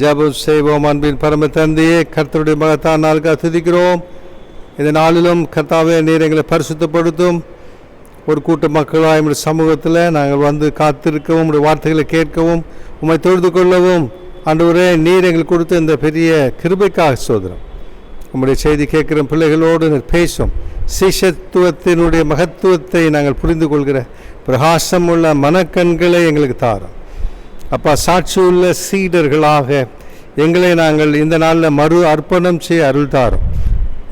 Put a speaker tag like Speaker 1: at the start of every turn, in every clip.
Speaker 1: ஜெபம் செய்வோம். அன்பின் பரம தந்தையே, கர்த்தருடைய மகத்தான நாளுக்காக துதிக்கிறோம். இந்த நாளிலும் கர்த்தாவே நீர் எங்களை பரிசுத்தப்படுத்தும். ஒரு கூட்ட மக்களாக நம்முடைய சமூகத்தில் நாங்கள் வந்து காத்திருக்கவும், உங்களுடைய வார்த்தைகளை கேட்கவும், உம்மை தொழுது கொள்ளவும் ஆண்டவரே நீர் எங்களுக்கு கொடுத்த இந்த பெரிய கிருபைக்காக சோதரம். உம்முடைய செய்தி கேட்குற பிள்ளைகளோடு பேசும். சீஷத்துவத்தினுடைய மகத்துவத்தை நாங்கள் புரிந்து கொள்கிற பிரகாசம் உள்ள மனக்கண்களை எங்களுக்கு தாரோம். அப்பா, சாட்சி உள்ள சீடர்களாக எங்களை நாங்கள் இந்த நாளில் மறு அர்ப்பணம் செய்ய அருள் தாரோம்.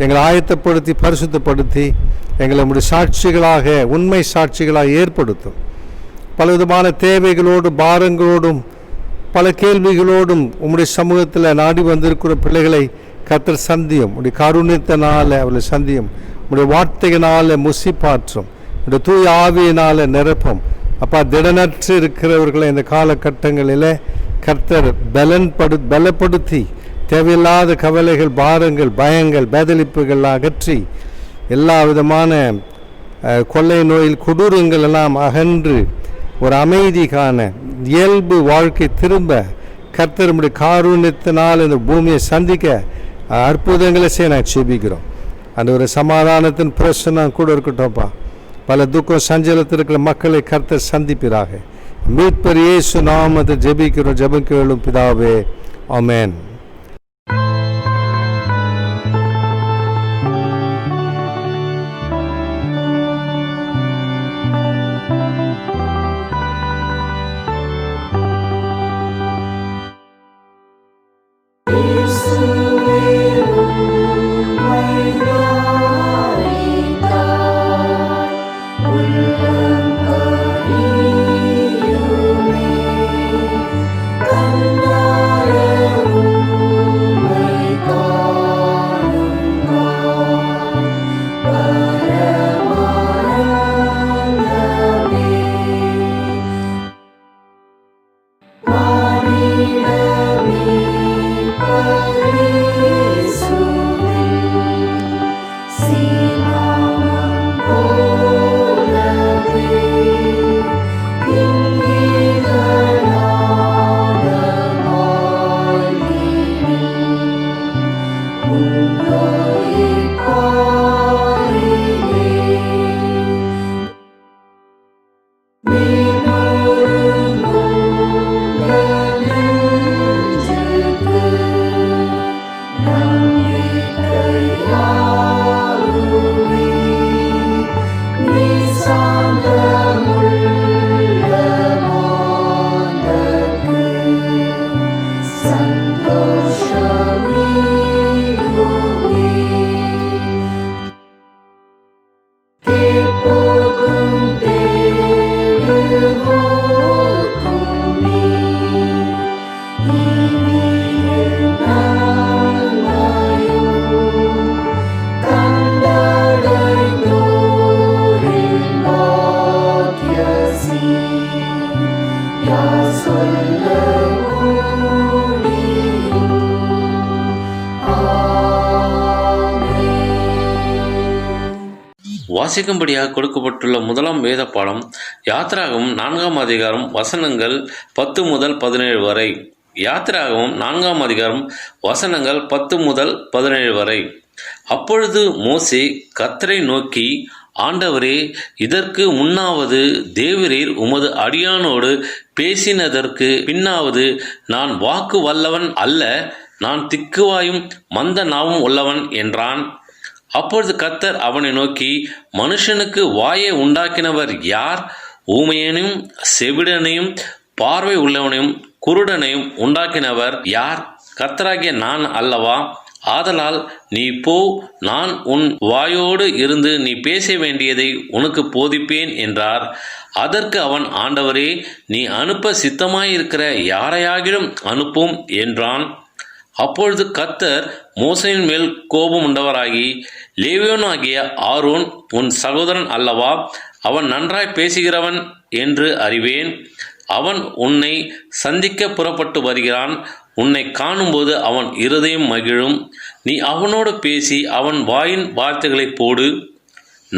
Speaker 1: எங்களை ஆயத்தப்படுத்தி பரிசுத்தப்படுத்தி எங்களை உங்களுடைய சாட்சிகளாக, உண்மை சாட்சிகளாக ஏற்படுத்தும். பலவிதமான தேவைகளோடு, பாரங்களோடும், பல கேள்விகளோடும் உம்முடைய சமூகத்தில் நாடி வந்திருக்கிற பிள்ளைகளை கர்த்தர் சந்தியும். உடைய காருண்யத்தினால் அவர்களை சந்தியும். உடைய வார்த்தையினால் முசிப்பாற்றும். உடைய தூய ஆவியினால் நிரப்பும். அப்பா, திடனற்று இருக்கிறவர்களை இந்த காலகட்டங்களில் கர்த்தர் பலப்படுத்தி தேவையில்லாத கவலைகள், பாரங்கள், பயங்கள், பேதலிப்புகள் அகற்றி எல்லா விதமான கொள்ளை நோயில் கொடூரங்கள் எல்லாம் அகன்று ஒரு அமைதி காண, இயல்பு வாழ்க்கை திரும்ப கர்த்தர் உடைய காருண்யத்தினால் இந்த பூமியை சந்திக்க அற்புதங்களை செய்ய நான் செபிக்கிறோம். அந்த ஒரு சமாதானத்தின் பிரச்சனை கூட இருக்கட்டும்ப்பா. பல துக்கம் சஞ்சலத்தில் இருக்கிற மக்களை கர்த்தர் சந்திப்பீராக. மீட்பர் இயேசு நாமத்தில் ஜெபிக்கிறோம். ஜெபம் கேளும் பிதாவே, ஆமென்.
Speaker 2: வாசிக்கும்படியாக கொடுக்கப்பட்டுள்ள முதலாம் வேத பாடம் யாத்திராகமம் 4ஆம் அதிகாரம் வசனங்கள் 10 முதல் 17 வரை. யாத்திராகமம் 4ஆம் அதிகாரம் வசனங்கள் 10 முதல் 17 வரை. அப்பொழுது மோசே கர்த்தரை நோக்கி, ஆண்டவரே, இதற்கு முன்னாவது தேவரீர் உமது அடியானோடு பேசினதற்கு பின்னாவது நான் வாக்கு வல்லவன் அல்ல, நான் திக்குவாயும் மந்த நாவும் உள்ளவன் என்றான். அப்பொழுது கர்த்தர் அவனை நோக்கி, மனுஷனுக்கு வாயை உண்டாக்கினவர் யார்? ஊமையனையும் செவிடனையும் பார்வை உள்ளவனையும் குருடனையும் உண்டாக்கினவர் யார்? கர்த்தராகிய நான் அல்லவா? ஆதலால் நீ போ, நான் உன் வாயோடு இருந்து நீ பேச வேண்டியதை உனக்கு போதிப்பேன் என்றார். அதற்கு அவன், ஆண்டவரே, நீ அனுப்ப சித்தமாயிருக்கிற யாரையாகிலும் அனுப்பும் என்றான். அப்பொழுது கர்த்தர் மோசேயின் மேல் கோபம் உண்டவராகி, லேவியனாகிய ஆரோன் உன் சகோதரன் அல்லவா? அவன் நன்றாய் பேசுகிறவன் என்று அறிவேன். அவன் உன்னை சந்திக்க புறப்பட்டு வருகிறான். உன்னை காணும்போது அவன் இருதயம் மகிழும். நீ அவனோடு பேசி அவன் வாயின் வார்த்தைகளை போடு.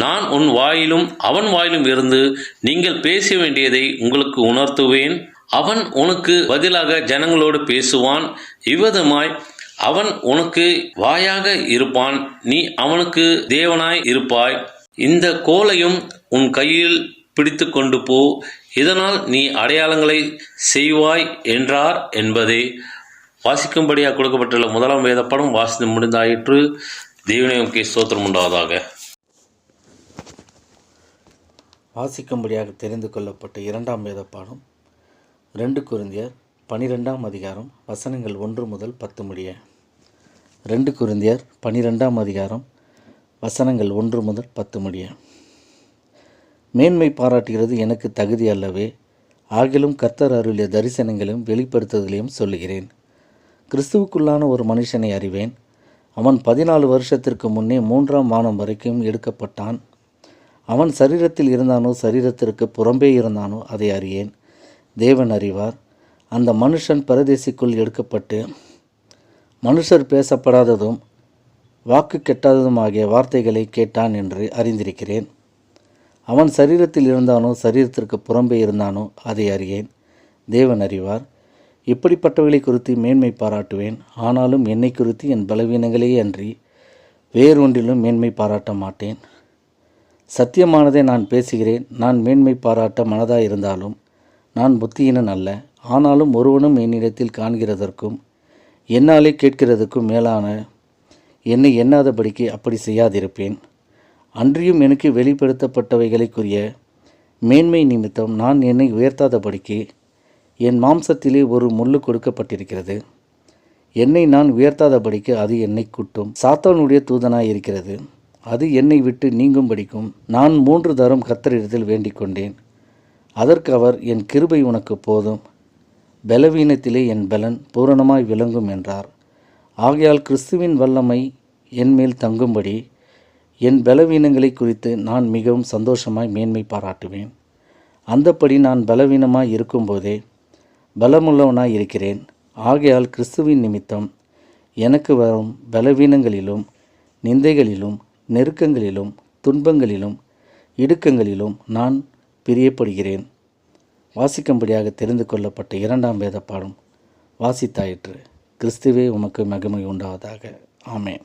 Speaker 2: நான் உன் வாயிலும் அவன் வாயிலும் இருந்து நீங்கள் பேச வேண்டியதை உங்களுக்கு உணர்த்துவேன். அவன் உனக்கு பதிலாக ஜனங்களோடு பேசுவான். இவ்விதமாய் அவன் உனக்கு வாயாக இருப்பான், நீ அவனுக்கு தேவனாய் இருப்பாய். இந்த கோலையும் உன் கையில் பிடித்து கொண்டு போ, இதனால் நீ அடையாளங்களை செய்வாய் என்றார் என்பதே வாசிக்கும்படியாக கொடுக்கப்பட்டுள்ள முதலாம் வேத பாடம் வாசித்து முடிந்தாயிற்று. தேவனுக்கே ஸ்தோத்திரம் உண்டாவதாக.
Speaker 3: வாசிக்கும்படியாக தெரிந்து கொள்ளப்பட்ட இரண்டாம் வேத பாடம் 2 கொரிந்தியர் 12ஆம் அதிகாரம் வசனங்கள் 1 முதல் 10 முடிய. 2 கொரிந்தியர் 12ஆம் அதிகாரம் வசனங்கள் 1 முதல் 10 முடிய. மேன்மை பாராட்டுகிறது எனக்கு தகுதி அல்லவே, ஆகிலும் கர்த்தர் அருளிய தரிசனங்களையும் வெளிப்படுத்துதலையும் சொல்லுகிறேன். கிறிஸ்துவுக்குள்ளான ஒரு மனுஷனை அறிவேன். அவன் 14 வருஷத்திற்கு முன்னே 3ஆம் வானம் வரைக்கும் எடுக்கப்பட்டான். அவன் சரீரத்தில் இருந்தானோ சரீரத்திற்கு புறம்பே இருந்தானோ அதை அறியேன், தேவன் அறிவார். அந்த மனுஷன் பரதேசிக்குள் எடுக்கப்பட்டு மனுஷர் பேசப்படாததும் வாக்கு கெட்டாததும் ஆகிய வார்த்தைகளை கேட்டான் என்று அறிந்திருக்கிறேன். அவன் சரீரத்தில் இருந்தானோ சரீரத்திற்கு புறம்பே இருந்தானோ அதை அறியேன், தேவன் அறிவார். இப்படிப்பட்டவர்களை குறித்து மேன்மை பாராட்டுவேன். ஆனாலும் என்னை குறித்து என் பலவீனங்களே அன்றி வேறொன்றிலும் மேன்மை பாராட்ட மாட்டேன். சத்தியமானதை நான் பேசுகிறேன். நான் மேன்மை பாராட்ட மனதாயிருந்தாலும் நான் புத்தியினன் அல்ல. ஆனாலும் ஒருவனும் என்னிடத்தில் காண்கிறதற்கும் என்னாலே கேட்கிறதுக்கும் மேலான என்னை எண்ணாதபடிக்கு அப்படி செய்யாதிருப்பேன். அன்றியும் எனக்கு வெளிப்படுத்தப்பட்டவைகளுக்குரிய மேன்மை நிமித்தம் நான் என்னை உயர்த்தாதபடிக்கு என் மாம்சத்திலே ஒரு முள்ளு கொடுக்கப்பட்டிருக்கிறது. என்னை நான் உயர்த்தாதபடிக்கு அது என்னை குட்டும் சாத்தானுடைய தூதனாய் இருக்கிறது. அது என்னை விட்டு நீங்கும்படிக்கும் நான் 3 தரம் கர்த்தரிடத்தில் வேண்டிக் கொண்டேன். அதற்கு அவர், என் கிருபை உனக்கு போதும், பலவீனத்திலே என் பலன் பூரணமாய் விளங்கும் என்றார். ஆகையால் கிறிஸ்துவின் வல்லமை என்மேல் தங்கும்படி என் பலவீனங்களை குறித்து நான் மிகவும் சந்தோஷமாய் மேன்மை பாராட்டுவேன். அந்தப்படி நான் பலவீனமாய் இருக்கும்போதே பலமுள்ளவனாய் இருக்கிறேன். ஆகையால் கிறிஸ்துவின் நிமித்தம் எனக்கு வரும் பலவீனங்களிலும் நிந்தைகளிலும் நெருக்கங்களிலும் துன்பங்களிலும் இடுக்கங்களிலும் நான் பிரியப்படுகிறேன். வாசிக்கும்படியாக தெரிந்து கொள்ளப்பட்ட இரண்டாம் வேத பாடம் வாசித்தாயிற்று. கிறிஸ்துவே உமக்கு மகிமை உண்டாவதாக. ஆமென்.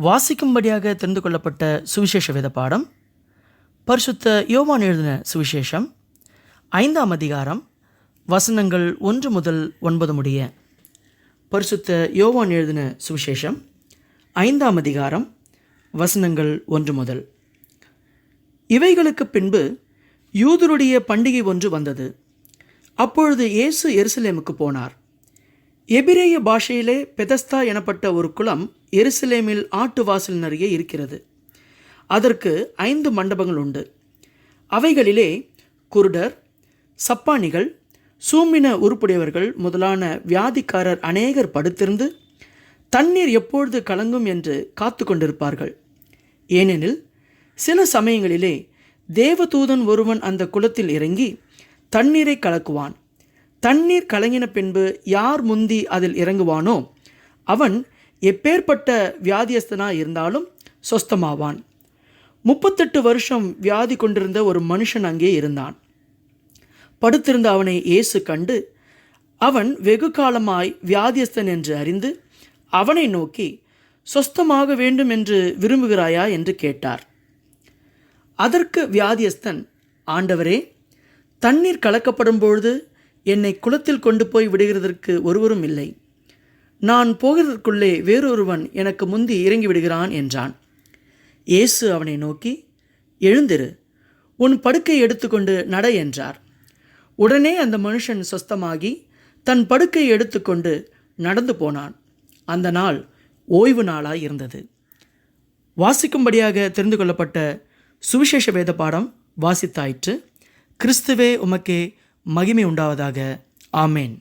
Speaker 4: வாசிக்கும்படியாக தெரிந்து கொள்ளப்பட்ட சுவிசேஷ வேத பாடம் பரிசுத்த யோவான் எழுதின சுவிசேஷம் 5ஆம் அதிகாரம் வசனங்கள் 1 முதல் 9 முடிய. பரிசுத்த யோவான் எழுதின சுவிசேஷம் 5ஆம் அதிகாரம் வசனங்கள் 1 முதல். இவைகளுக்கு பின்பு யூதருடைய பண்டிகை ஒன்று வந்தது. அப்பொழுது இயேசு எருசலேமுக்கு போனார். எபிரேய பாஷையிலே பெதஸ்தா எனப்பட்ட ஒரு குளம் எருசலேமில் ஆட்டு வாசல் நிறைய இருக்கிறது. அதற்கு 5 மண்டபங்கள் உண்டு. அவைகளிலே குருடர், சப்பானிகள், சூம்பின உருப்புடையவர்கள் முதலான வியாதிக்காரர் அநேகர் படுத்திருந்து தண்ணீர் எப்பொழுது கலங்கும் என்று காத்து கொண்டிருப்பார்கள். ஏனெனில் சில சமயங்களிலே தேவதூதன் ஒருவன் அந்த குளத்தில் இறங்கி தண்ணீரை கலக்குவான். தண்ணீர் கலங்கின பின்பு யார் முந்தி அதில் இறங்குவானோ அவன் எப்பேற்பட்ட வியாதியஸ்தனாக இருந்தாலும் சொஸ்தமாவான். 38 வருஷம் வியாதி கொண்டிருந்த ஒரு மனுஷன் அங்கே இருந்தான். படுத்திருந்த அவனை இயேசு கண்டு, அவன் வெகு காலமாய் வியாதியஸ்தன் என்று அறிந்து அவனை நோக்கி, சொஸ்தமாக வேண்டும் என்று விரும்புகிறாயா என்று கேட்டார். அதற்கு வியாதியஸ்தன், ஆண்டவரே, தண்ணீர் கலக்கப்படும் பொழுது என்னை குளத்தில் கொண்டு போய் விடுகிறதற்கு ஒருவரும் இல்லை. நான் போகிறதற்குள்ளே வேறொருவன் எனக்கு முந்தி இறங்கி விடுகிறான் என்றான். இயேசு அவனை நோக்கி, எழுந்திரு, உன் படுக்கையை எடுத்துக்கொண்டு நட என்றார். உடனே அந்த மனுஷன் சொஸ்தமாகி தன் படுக்கையை எடுத்துக்கொண்டு நடந்து போனான். அந்த நாள் ஓய்வு நாளாய் இருந்தது. வாசிக்கும்படியாக தெரிந்து கொள்ளப்பட்ட சுவிசேஷ வேத பாடம் வாசித்தாயிற்று. கிறிஸ்துவே உமக்கே மகிமை உண்டாவதாக. ஆமேன்.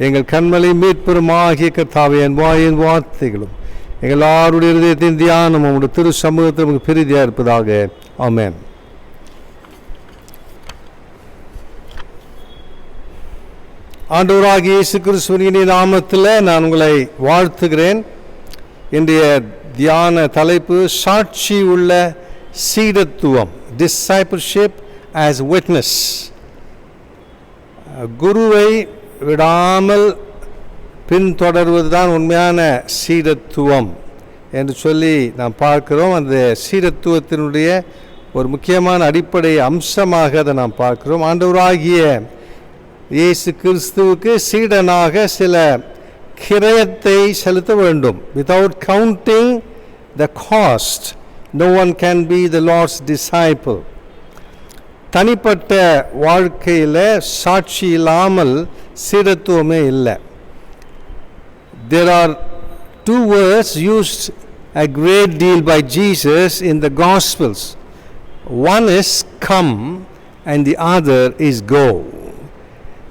Speaker 1: எங்கள் கண்மலை மீட்பெருமாகிய கர்த்தாவே, என் வாயின் வார்த்தைகளும் எங்கள் எல்லாருடைய இதயத்தின் தியானம் உங்களுடைய திரு சமூகத்தில் நமக்கு பெரிதியாக இருப்பதாக. ஆமென். ஆண்டவராகிய இயேசு கிறிஸ்துவின் நாமத்தில் நான் உங்களை வாழ்த்துகிறேன். இன்றைய தியான தலைப்பு சாட்சி உள்ள சீடத்துவம், டிசைபிள்ஷிப் ஆஸ் விட்னஸ். குருவை விடாமல் பின்தொடர்வதுதான் உண்மையான சீடத்துவம் என்று சொல்லி நாம் பார்க்கிறோம். அந்த சீடத்துவத்தினுடைய ஒரு முக்கியமான அடிப்படை அம்சமாக அதை நாம் பார்க்கிறோம். ஆண்டவராகிய இயேசு கிறிஸ்துவுக்கு சீடனாக சில கிரயத்தை செலுத்த வேண்டும். Without counting the cost no one can be the Lord's disciple. தனிப்பட்ட வாழ்க்கையில் சாட்சி இல்லாமல் சீடத்துவமே இல்லை. There are two words used a great deal by Jesus in the Gospels. One is come and the other is go.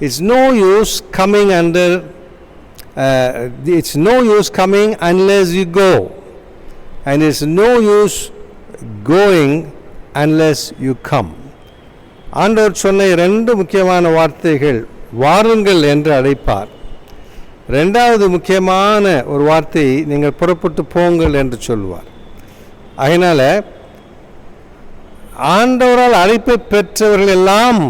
Speaker 1: It's no use coming it's no use coming unless you go, and it's no use going unless you come. ஆண்டவர் சொன்ன 2 முக்கியமான வார்த்தைகள், வாருங்கள் என்று அழைப்பார். 2வது முக்கியமான ஒரு வார்த்தை, நீங்கள் புறப்பட்டு போங்கள் என்று சொல்வார். அதனால் ஆண்டவரால் அழைப்பை பெற்றவர்கள் எல்லாம்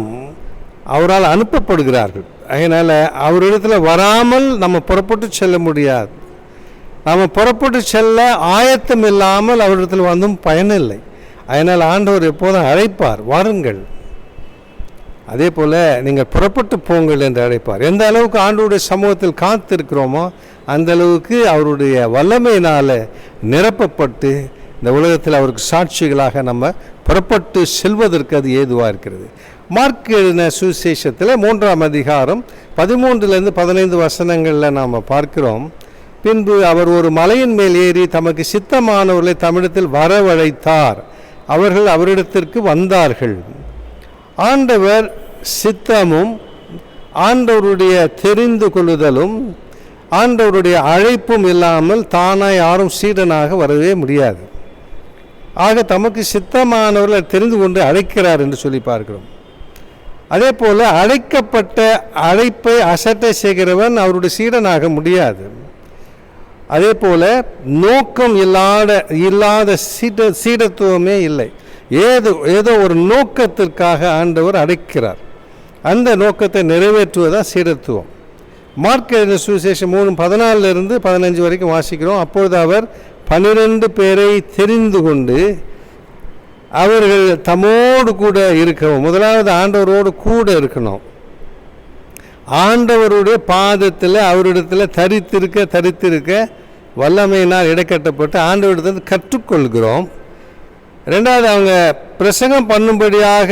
Speaker 1: அவரால் அனுப்பப்படுகிறார்கள். அதனால் அவரிடத்தில் வராமல் நம்ம புறப்பட்டு செல்ல முடியாது. நம்ம புறப்பட்டு செல்ல ஆயத்தம் இல்லாமல் அவரிடத்தில் வந்தும் பயனில்லை. அதனால் ஆண்டவர் எப்போதும் அழைப்பார், வாருங்கள். அதே போல் நீங்கள் புறப்பட்டு போங்கள் என்று அழைப்பார். எந்த அளவுக்கு ஆண்டவருடைய சமூகத்தில் காத்திருக்கிறோமோ அந்த அளவுக்கு அவருடைய வல்லமையினால் நிரப்பப்பட்டு இந்த உலகத்தில் அவருக்கு சாட்சிகளாக நம்ம புறப்பட்டு செல்வதற்கு அது ஏதுவாக இருக்கிறது. மார்க் எழுதின சுவிசேஷத்தில் 3ஆம் அதிகாரம் 13-15 வசனங்களில் நாம் பார்க்கிறோம். பின்பு அவர் ஒரு மலையின் மேல் ஏறி தமக்கு சித்தமானவர்களை தம்மிடத்தில் வரவழைத்தார். அவர்கள் அவரிடத்திற்கு வந்தார்கள். ஆண்டவர் சித்தமும் ஆண்டவருடைய தெரிந்து கொள்ளுதலும் ஆண்டவருடைய அழைப்பும் இல்லாமல் தானாக யாரும் சீடனாக வரவே முடியாது. ஆக தமக்கு சித்தமானவர்களை தெரிந்து கொண்டு அழைக்கிறார் என்று சொல்லி பார்க்கிறோம். அதே போல் அழைக்கப்பட்ட அழைப்பை அசட்டை செய்கிறவன் அவருடைய சீடனாக முடியாது. அதே போல் நோக்கம் இல்லாத சீடத்துவமே இல்லை. ஏதோ ஒரு நோக்கத்திற்காக ஆண்டவர் அழைக்கிறார். அந்த நோக்கத்தை நிறைவேற்றுவதுதான் சீடத்துவம். மார்க் எழுதின சுவிசேஷம் 3:14-15 வரைக்கும் வாசிக்கிறோம். அப்பொழுது அவர் 12 பேரை தெரிந்து கொண்டு அவர்கள் தம்மோடு கூட இருக்கவும், முதலாவது ஆண்டவரோடு கூட இருக்கணும். ஆண்டவருடைய பாதத்தில் அவரிடத்தில் தரித்திருக்க வல்லமையினால் இடைக்கட்டப்பட்டு ஆண்டவரிடத்தில் கற்றுக்கொள்கிறோம். 2வது அவங்க பிரசங்கம் பண்ணும்படியாக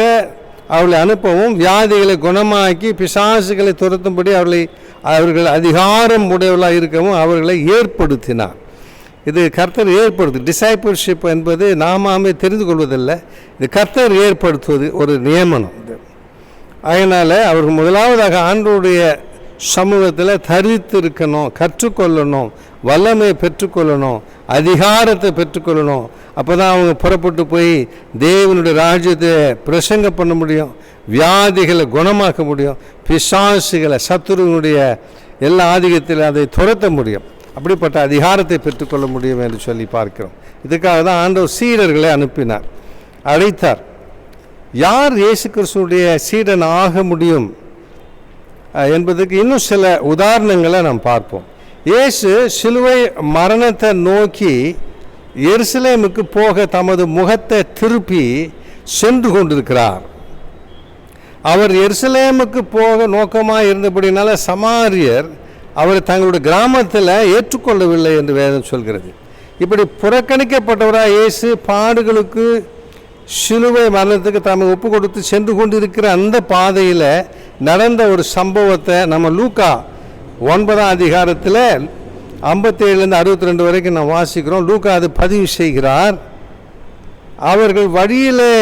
Speaker 1: அவர்களை அனுப்பவும், வியாதிகளை குணமாக்கி பிசாசுகளை துரத்தும்படி அவர்கள் அதிகாரம் உடையவர்களாக இருக்கவும் அவர்களை ஏற்படுத்தினார். இது கர்த்தர் ஏற்படுத்து. டிசைபிள்ஷிப் என்பது நாமே தெரிந்து கொள்வதில்லை, இது கர்த்தர் ஏற்படுத்துவது ஒரு நியமனம். அதனால் அவர்கள் முதலாவதாக ஆண்டவருடைய சமூகத்தில் தரித்திருக்கணும், கற்றுக்கொள்ளணும், வல்லமையை பெற்றுக்கொள்ளணும், அதிகாரத்தை பெற்றுக்கொள்ளணும். அப்போ தான் அவங்க புறப்பட்டு போய் தேவனுடைய ராஜ்யத்தை பிரசங்க பண்ண முடியும், வியாதிகளை குணமாக்க முடியும், பிசாசுகளை சத்துருவனுடைய எல்லா ஆதிக்கத்தில் அதை துரத்த முடியும். அப்படிப்பட்ட அதிகாரத்தை பெற்றுக்கொள்ள முடியும் என்று சொல்லி பார்க்கிறோம். இதுக்காக தான் ஆண்டவர் சீடர்களை அனுப்பினார், அழைத்தார். யார் இயேசு கிறிஸ்துவுடைய சீடன் ஆக முடியும் என்பதற்கு இன்னும் சில உதாரணங்களை நாம் பார்ப்போம். இயேசு சிலுவை மரணத்தை நோக்கி எருசலேமுக்கு போக தமது முகத்தை திருப்பி சென்று கொண்டிருக்கிறார். அவர் எருசலேமுக்கு போக நோக்கமாக இருந்தபடினால சமாரியர் அவர் தங்களுடைய கிராமத்தில் ஏற்றுக்கொள்ளவில்லை என்று வேதம் சொல்கிறது. இப்படி புறக்கணிக்கப்பட்டவராக இயேசு பாடுகளுக்கு சிலுவை மரணத்துக்கு தம்மை ஒப்பு கொடுத்து சென்று கொண்டிருக்கிற அந்த பாதையில் நடந்த ஒரு சம்பவத்தை நம்ம லூக்கா 9ஆம் அதிகாரத்தில் 57-62 வரைக்கும் நாம் வாசிக்கிறோம். லூக்கா அது பதிவு செய்கிறார். அவர்கள் வழியிலே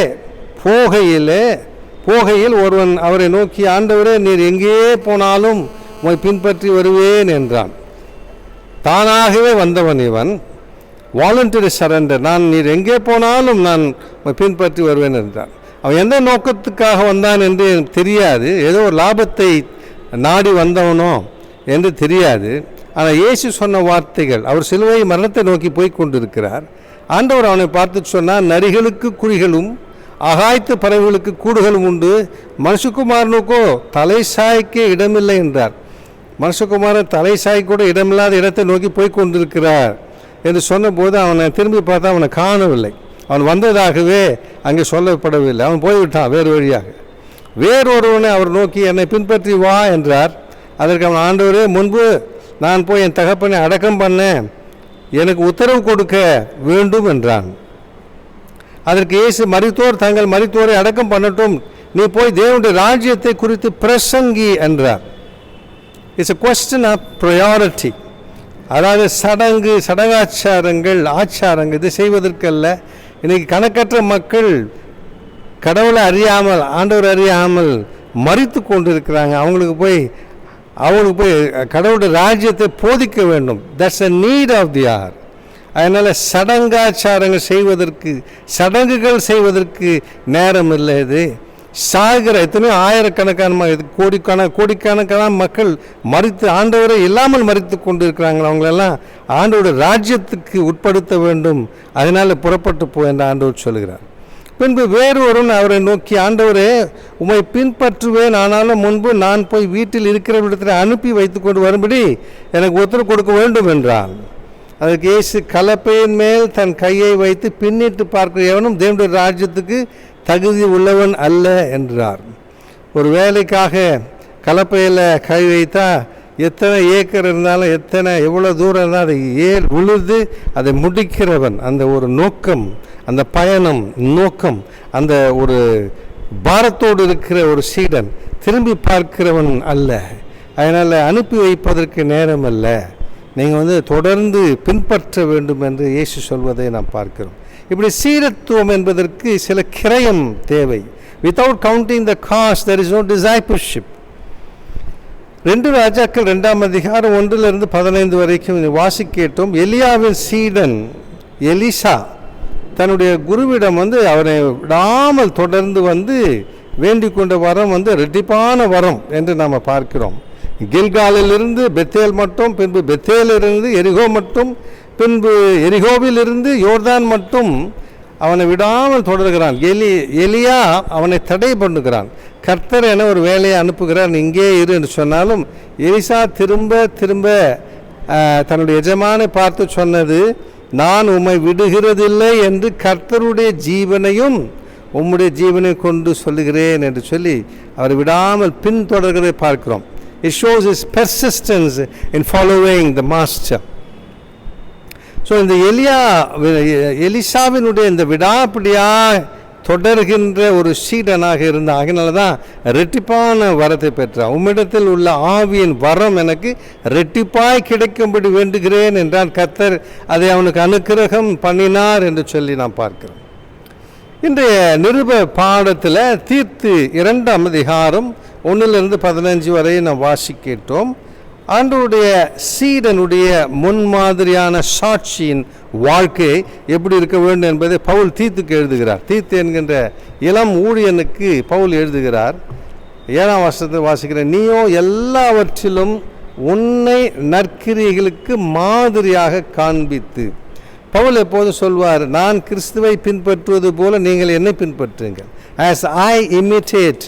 Speaker 1: போகையில் ஒருவன் அவரை நோக்கி, ஆண்டவரே, நீர் எங்கே போனாலும் உம்மை பின்பற்றி வருவேன் என்றான். தானாகவே வந்தவன் இவன், வாலண்டரி சரண்டர். நீர் எங்கே போனாலும் நான் பின்பற்றி வருவேன் என்றான். அவன் எந்த நோக்கத்துக்காக வந்தான் என்று தெரியாது, ஏதோ ஒரு லாபத்தை நாடி வந்தவனோ என்று தெரியாது. ஆனால் இயேசு சொன்ன வார்த்தைகள், அவர் சிலுவை மரணத்தை நோக்கி போய் கொண்டிருக்கிறார். ஆண்டவர் அவனை பார்த்து சொன்னார், நரிகளுக்கு குழிகளும் ஆகாய்த்து பறவைகளுக்கு கூடுகளும் உண்டு, மனுஷகுமாரனுக்கோ தலை சாய்க்க இடமில்லை என்றார். மனுஷகுமாரன் தலை சாய்க்க கூட இடமில்லாத இடத்தை நோக்கி போய் கொண்டிருக்கிறார் என்று சொன்னபோது அவனை திரும்பி பார்த்தா அவனை காணவில்லை. அவன் வந்ததாகவே அங்கே சொல்லப்படவில்லை. அவன் போய்விட்டான் வேறு வழியாக. வேறொருவனை அவர் நோக்கி, என்னை பின்பற்றி வா என்றார். அதற்கு அவன், ஆண்டவரே, முன்பு நான் போய் என் தகப்பனை அடக்கம் பண்ண எனக்கு உத்தரவு கொடுக்க வேண்டும் என்றான். அதற்கு இயேசு, மரித்தோர் தங்கள் மரித்தோரை அடக்கம் பண்ணட்டும், நீ போய் தேவனுடைய ராஜ்யத்தை குறித்து பிரசங்கி என்றார். It's a question of priority. அதாவது சடங்காச்சாரங்கள் ஆச்சாரங்கள் இது செய்வதற்கல்ல. இன்றைக்கி கணக்கற்ற மக்கள் கடவுளை அறியாமல், ஆண்டவர் அறியாமல் மரித்து கொண்டிருக்கிறாங்க. அவங்களுக்கு போய் கடவுளுடைய ராஜ்யத்தை போதிக்க வேண்டும். That's a need of the hour. அதனால் சடங்காச்சாரங்கள் செய்வதற்கு, சடங்குகள் செய்வதற்கு நேரம் இல்லை. இது சாகிற எத்தனையோ ஆயிரக்கணக்கான கோடிக்கணக்கான மக்கள் மரித்து, ஆண்டவரை இல்லாமல் மரித்து கொண்டு இருக்கிறாங்க. அவங்களெல்லாம் ஆண்டவருடைய ராஜ்யத்துக்கு உட்படுத்த வேண்டும், அதனால் புறப்பட்டு போ என்று ஆண்டவர் சொல்கிறார். பின்பு வேறொருவன் அவரை நோக்கி, ஆண்டவரே உம்மை பின்பற்றுவேன், ஆனாலும் முன்பு நான் போய் வீட்டில் இருக்கிறவரிடத்தில் அனுப்பி வைத்து கொண்டு வரும்படி எனக்கு உத்தரவு கொடுக்க வேண்டும் என்றான். அதற்கு இயேசு, கலப்பையின் மேல் தன் கையை வைத்து பின்னிட்டு பார்க்கிற எவனும் தேவனுடைய ராஜ்யத்துக்கு தகுதி உள்ளவன் அல்ல என்றார். ஒரு வேலைக்காக கலப்பையில் கை வைத்தா எத்தனை ஏக்கர் இருந்தாலும், எவ்வளோ தூரம் இருந்தாலும் அதை உழுது அதை முடிக்கிறவன், அந்த ஒரு நோக்கம், அந்த பயணம் நோக்கம், அந்த ஒரு பாரத்தோடு இருக்கிற ஒரு சீடன் திரும்பி பார்க்கிறவன் அல்ல. அதனால் அனுப்பி வைப்பதற்கு நேரம் அல்ல, நீங்கள் தொடர்ந்து பின்பற்ற வேண்டும் என்று இயேசு சொல்வதை நாம் பார்க்கிறோம். இப்படி சீரத்துவம் என்பதற்கு சில கிரயம் தேவை. Without counting the cost there is no discipleship. 2 ராஜாக்கள் 2ஆம் அதிகாரம் 1-15 வரைக்கும் வாசிக்கேட்டோம். எலியாவின் சீடன் எலிசா தன்னுடைய குருவிடம் அவரை விடாமல் தொடர்ந்து வேண்டிக் கொண்ட வரம் ரெட்டிப்பான வரம் என்று நாம் பார்க்கிறோம். கில்காலிலிருந்து பெத்தேல் மட்டும், பின்பு பெத்தேலிருந்து எரிகோ மட்டும், பின்பு எரிகோவிலிருந்து யோர்தான் மட்டும் அவனை விடாமல் தொடர்கிறான். எலியா அவனை தடை பண்ணுகிறான். கர்த்தர் என ஒரு வேலையை அனுப்புகிறார், இங்கே இரு என்று சொன்னாலும் எலிசா திரும்ப திரும்ப தன்னுடைய எஜமானை பார்த்து சொன்னது, நான் உம்மை விடுகிறதில்லை என்று கர்த்தருடைய ஜீவனையும் உம்முடைய ஜீவனை கொண்டு சொல்லுகிறேன் என்று சொல்லி அவரை விடாமல் பின்தொடர்கிறதை பார்க்கிறோம். It shows his persistence in following the master. So இந்த எலிசாவினுடைய இந்த விடாப்பிடியாக தொடர்கின்ற ஒரு சீடனாக இருந்த, அதனால தான் ரெட்டிப்பான வரத்தை பெற்றான். உம்மிடத்தில் உள்ள ஆவியின் வரம் எனக்கு ரெட்டிப்பாய் கிடைக்கும்படி வேண்டுகிறேன் என்றான். கர்த்தர் அதை அவனுக்கு அனுக்கிரகம் பண்ணினார் என்று சொல்லி நாம் பார்க்கிறோம். இன்றைய நிருப பாடத்தில் தீத்து 2ஆம் அதிகாரம் 1-15 வரை நாம் வாசிக்கிட்டோம். ஆண்டவருடைய சீடனுடைய முன்மாதிரியான சாட்சியின் வாழ்க்கை எப்படி இருக்க வேண்டும் என்பதை பவுல் தீத்துக்கு எழுதுகிறார். தீத்து என்கின்ற இளம் ஊழியனுக்கு பவுல் எழுதுகிறார். 7ஆம் வசனத்தை வாசிக்கிறேன். நீயோ எல்லாவற்றிலும் உன்னை நற்கிரியைகளுக்கு மாதிரியாக காண்பித்து. பவுல் எப்போதும் சொல்வார், நான் கிறிஸ்துவை பின்பற்றுவது போல நீங்கள் என்னை பின்பற்றுங்கள். as I imitate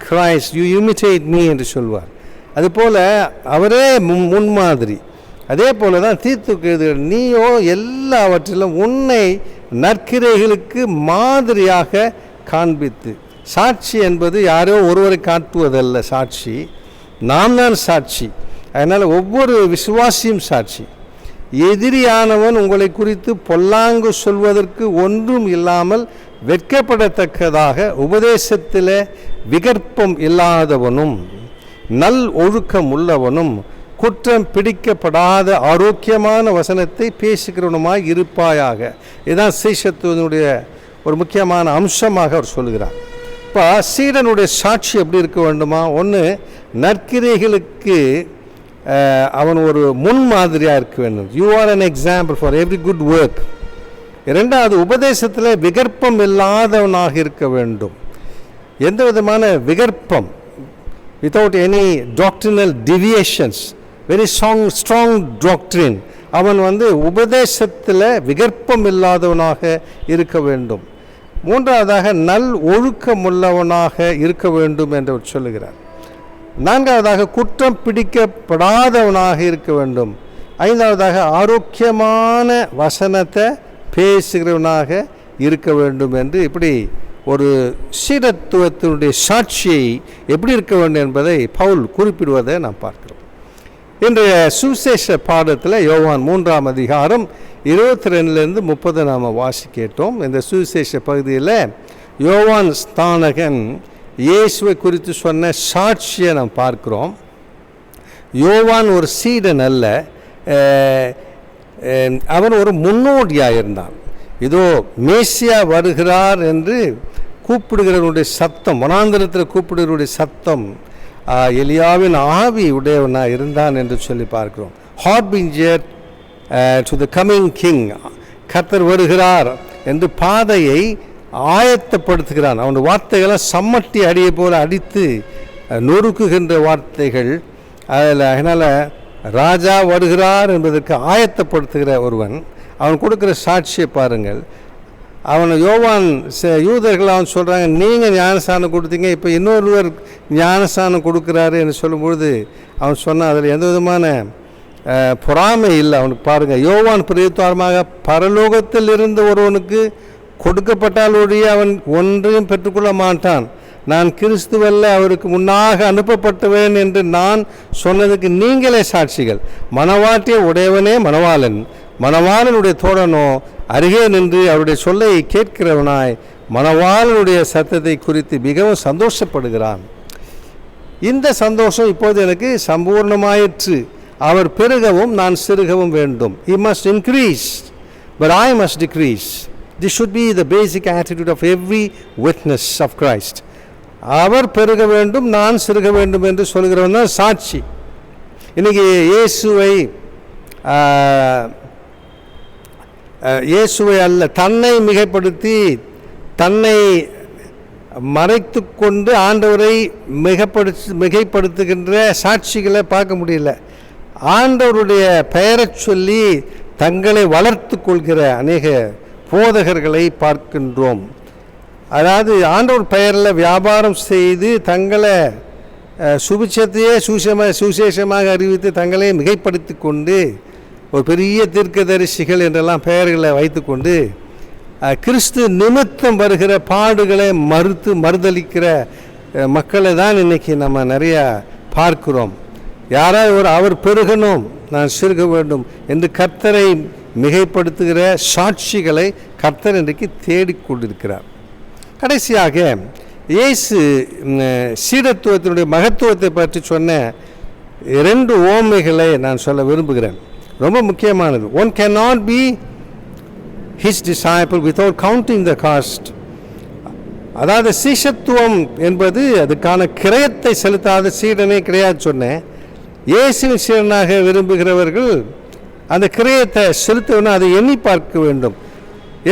Speaker 1: Christ you imitate me என்று சொல்வார். அதுபோல் அவரே முன்மாதிரி. அதே போல தான் தீத்துக்கு எழுதுகிறார், நீயோ எல்லாவற்றிலும் உன்னை நற்கிரைகளுக்கு மாதிரியாக காண்பித்து. சாட்சி என்பது யாரோ ஒருவரை காட்டுவதல்ல. சாட்சி நாம் தான் சாட்சி. அதனால் ஒவ்வொரு விசுவாசியும் சாட்சி. எதிரியானவன் உங்களை குறித்து பொல்லாங்கு சொல்வதற்கு ஒன்றும் இல்லாமல் வெட்கப்படத்தக்கதாக உபதேசத்தில் விகற்பம் இல்லாதவனும் நல் ஒழுக்கம் உள்ளவனும் குற்றம் பிடிக்கப்படாத ஆரோக்கியமான வசனத்தை பேசுகிறவனுமாய் இருப்பாயாக. இதுதான் சீஷத்துவனுடைய ஒரு முக்கியமான அம்சமாக அவர் சொல்கிறார். இப்போ சீடனுடைய சாட்சி எப்படி இருக்க வேண்டுமா? ஒன்று, நற்கிரைகளுக்கு அவன் ஒரு முன்மாதிரியாக இருக்க வேண்டும். You are an example for every good work. இரண்டாவது, உபதேசத்தில் விகற்பம் இல்லாதவனாக இருக்க வேண்டும். எந்த விதமான விகற்பம், without any doctrinal deviations, very strong doctrine. அவன் உபதேசத்தில் விகற்பம் இல்லாதவனாக இருக்க வேண்டும். மூன்றாவதாக, நல் ஒழுக்கமுள்ளவனாக இருக்க வேண்டும் என்று சொல்லுகிறார். நான்காவதாக, குற்றம் பிடிக்கப்படாதவனாக இருக்க வேண்டும். ஐந்தாவதாக, ஆரோக்கியமான வசனத்தை பேசுகிறவனாக இருக்க வேண்டும் என்று இப்படி ஒரு சீடத்துவத்தினுடைய சாட்சியை எப்படி இருக்க வேண்டும் என்பதை பவுல் குறிப்பிடுவதை நாம் பார்க்கிறோம். இன்றைய சுவிசேஷ பாடத்தில் யோவான் 3ஆம் அதிகாரம் 22-30 நாம் வாசிக்கேட்டோம். இந்த சுவிசேஷ பகுதியில் யோவான் ஸ்தானகன் இயேசுவை குறித்து சொன்ன சாட்சியை நாம் பார்க்கிறோம். யோவான் ஒரு சீடன் அல்ல, அவன் ஒரு முன்னோடியாக இருந்தான். இதோ மேசியா வருகிறார் என்று கூப்பிடுகிறவனுடைய சத்தம், வனாந்தரத்தில் கூப்பிடுகிறவருடைய சத்தம் எலியாவின் ஆவி உடையவனாக இருந்தான் என்று சொல்லி பார்க்கிறோம். ஹார்பிஞ்சர் டு த கமிங் கிங், கர்த்தர் வருகிறார் என்று பாதையை ஆயத்தப்படுத்துகிறான். அவன் வார்த்தைகளை சம்மட்டி அடியை போல அடித்து நொறுக்குகின்ற வார்த்தைகள். அதனால் ராஜா வருகிறார் என்பதற்கு ஆயத்தப்படுத்துகிற ஒருவன். அவன் கொடுக்குற சாட்சியை பாருங்கள். அவனை யோவான் யூதர்கள் அவன் சொல்கிறாங்க, நீங்கள் ஞானஸ்தானம் கொடுத்தீங்க, இப்போ இன்னொருவர் ஞானஸ்தானம் கொடுக்குறாரு என்று சொல்லும்பொழுது அவன் சொன்னான், அதில் எந்த விதமான பொறாமை இல்லை அவனுக்கு. பாருங்கள், யோவான் பிரதித்துவமாக பரலோகத்தில் இருந்த ஒருவனுக்கு கொடுக்கப்பட்டாலொழிய அவன் ஒன்றையும் பெற்றுக்கொள்ள மாட்டான். நான் கிறிஸ்துவல்ல, அவருக்கு முன்னாக அனுப்பப்பட்டவன் என்று நான் சொன்னதுக்கு நீங்களே சாட்சிகள். மணவாட்டிய உடையவனே மணவாளன், மணவாளனுடைய தோழனோ அருகே நின்று அவருடைய சொல்லை கேட்கிறவனாய் மணவாளனுடைய சத்தத்தை குறித்து மிகவும் சந்தோஷப்படுகிறான். இந்த சந்தோஷம் இப்போது எனக்கு சம்பூர்ணமாயிற்று. அவர் பெருகவும் நான் சிறுகவும் வேண்டும். He must increase, but I must decrease. This should be the basic attitude of every witness of Christ. அவர் பெருக வேண்டும், நான் சிறுக வேண்டும் என்று சொல்கிறவன் தான் சாட்சி. இன்றைக்கி இயேசுவை அல்ல, தன்னை மிகைப்படுத்தி தன்னை மறைத்து கொண்டு ஆண்டவரை மிகைப்படுத்துகின்ற சாட்சிகளை பார்க்க முடியல. ஆண்டவருடைய பெயரை சொல்லி தங்களை வளர்த்து கொள்கிற அநேக போதகர்களை பார்க்கின்றோம். அதாவது ஆண்டவர் பெயரில் வியாபாரம் செய்து தங்களை சுபிட்சத்தையே சுசேஷமாக அறிவித்து தங்களை மிகைப்படுத்தி கொண்டு ஒரு பெரிய தீர்க்கதரிசிகள் என்றெல்லாம் பெயர்களை வைத்து கொண்டு கிறிஸ்து நிமித்தம் வருகிற பாடுகளை மறுதளிக்கிற மக்களை தான் இன்றைக்கி நம்ம நிறையா பார்க்கிறோம். யாராவது அவர் பெருகணும், நான் சிறுக வேண்டும் என்று கர்த்தரை மிகைப்படுத்துகிற சாட்சிகளை கர்த்தர் இன்றைக்கு தேடிக்கொண்டிருக்கிறார். கடைசியாக இயேசு சீடத்துவத்தினுடைய மகத்துவத்தை பற்றி சொன்ன 2 ஓமைகளை நான் சொல்ல விரும்புகிறேன். ரொம்ப முக்கியமானது. One cannot be his disciple without counting the cost. அதாவது சீஷத்துவம் என்பது அதுக்கான கிரயத்தை செலுத்தாத சீடனே கிடையாது சொன்னேன். இயேசுவின் சீடனாக விரும்புகிறவர்கள் அந்த கிரயத்தை செலுத்தணும், அதை எண்ணி பார்க்க வேண்டும்.